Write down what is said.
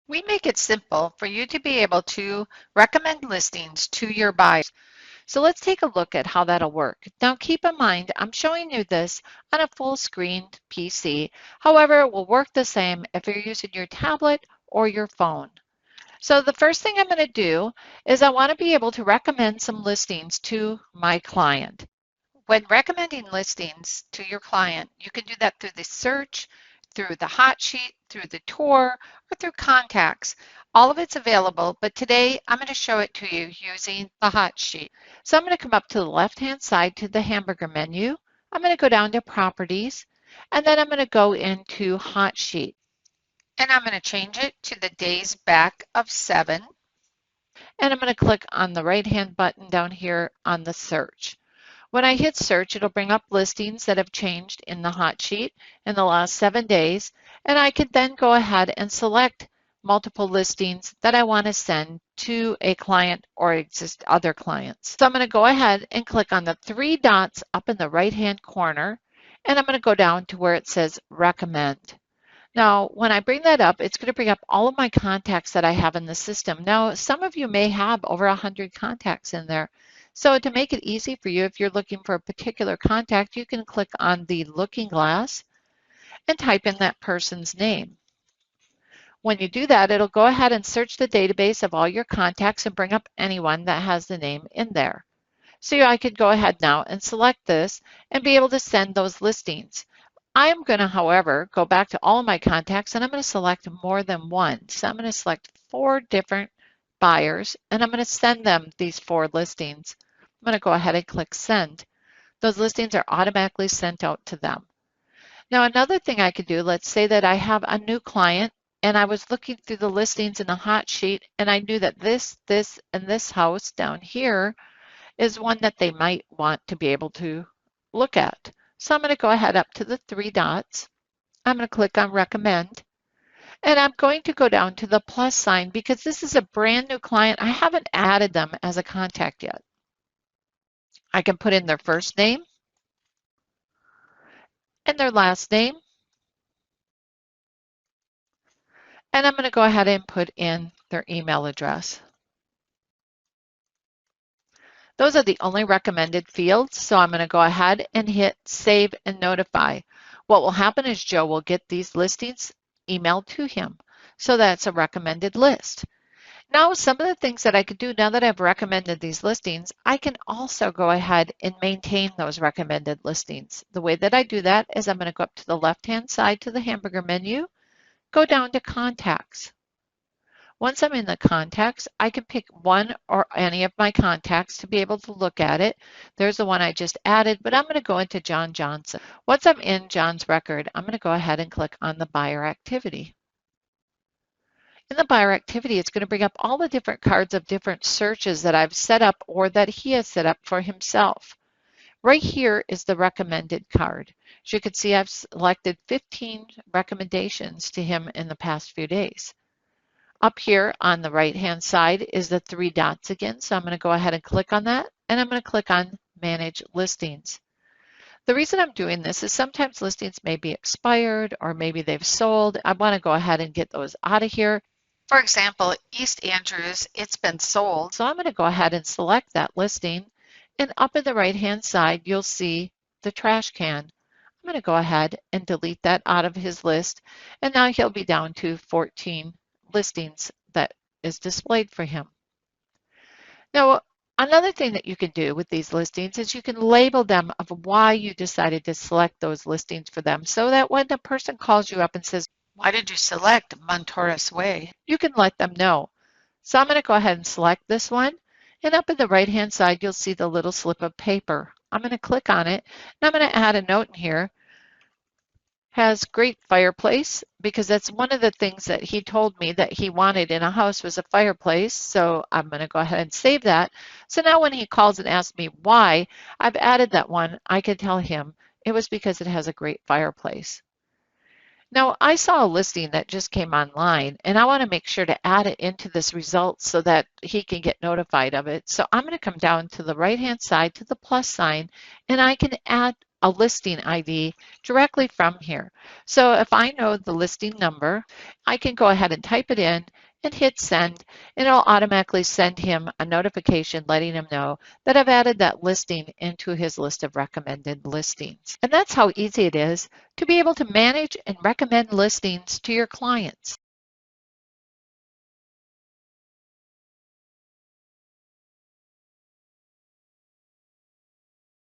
We make it simple for you to be able to recommend listings to your buyers. So let's take a look at how that'll work. Now keep in mind, I'm showing you this on a full screen PC. However, it will work the same if you're using your tablet or your phone. So the first thing I'm going to do is I want to be able to recommend some listings to my client. When recommending listings to your client, you can do that through the search, through the hot sheet, through the tour, or through contacts. All of it's available, but today I'm going to show it to you using the hot sheet. So I'm going to come up to the left-hand side to the hamburger menu. I'm going to go down to properties, and then I'm going to go into hot sheet. And I'm going to change it to the days back of 7. And I'm going to click on the right-hand button down here on the search. When I hit search, it'll bring up listings that have changed in the hot sheet in the last 7 days, and I can then go ahead and select multiple listings that I want to send to a client or other clients. So I'm going to go ahead and click on the 3 dots up in the right-hand corner, and I'm going to go down to where it says recommend. Now, when I bring that up, it's going to bring up all of my contacts that I have in the system. Now, some of you may have over 100 contacts in there. So to make it easy for you, if you're looking for a particular contact, you can click on the looking glass and type in that person's name. When you do that, it'll go ahead and search the database of all your contacts and bring up anyone that has the name in there. So I could go ahead now and select this and be able to send those listings. I am going to, however, go back to all of my contacts and I'm going to select more than one. So I'm going to select 4 different buyers and I'm going to send them these 4 listings. I'm going to go ahead and click send. Those listings are automatically sent out to them. Now another thing I could do, let's say that I have a new client and I was looking through the listings in the hot sheet and I knew that this, and this house down here is one that they might want to be able to look at. So I'm going to go ahead up to the 3 dots. I'm going to click on recommend. And I'm going to go down to the plus sign because this is a brand new client. I haven't added them as a contact yet. I can put in their first name and their last name. And I'm going to go ahead and put in their email address. Those are the only recommended fields, so I'm going to go ahead and hit save and notify. What will happen is Joe will get these listings emailed to him. So that's a recommended list. Now, some of the things that I could do now that I've recommended these listings, I can also go ahead and maintain those recommended listings. The way that I do that is I'm going to go up to the left-hand side to the hamburger menu, go down to contacts. Once I'm in the contacts, I can pick one or any of my contacts to be able to look at it. There's the one I just added, but I'm going to go into John Johnson. Once I'm in John's record, I'm going to go ahead and click on the buyer activity. In the buyer activity, it's going to bring up all the different cards of different searches that I've set up or that he has set up for himself. Right here is the recommended card. As you can see, I've selected 15 recommendations to him in the past few days. Up here on the right-hand side is the 3 dots again. So I'm going to go ahead and click on that, and I'm going to click on Manage Listings. The reason I'm doing this is sometimes listings may be expired or maybe they've sold. I want to go ahead and get those out of here. For example, East Andrews, it's been sold. So I'm going to go ahead and select that listing. And up in the right-hand side, you'll see the trash can. I'm going to go ahead and delete that out of his list. And now he'll be down to 14 listings that is displayed for him. Now, another thing that you can do with these listings is you can label them of why you decided to select those listings for them so that when the person calls you up and says, why did you select Montoras Way? You can let them know. So I'm going to go ahead and select this one. And up in the right-hand side, you'll see the little slip of paper. I'm going to click on it, and I'm going to add a note in here. Has great fireplace because that's one of the things that he told me that he wanted in a house was a fireplace. So I'm going to go ahead and save that. So now when he calls and asks me why I've added that one, I can tell him it was because it has a great fireplace. Now I saw a listing that just came online and I want to make sure to add it into this result so that he can get notified of it. So I'm going to come down to the right hand side to the plus sign and I can add a listing ID directly from here. So if I know the listing number, I can go ahead and type it in and hit send, and it'll automatically send him a notification letting him know that I've added that listing into his list of recommended listings. And that's how easy it is to be able to manage and recommend listings to your clients.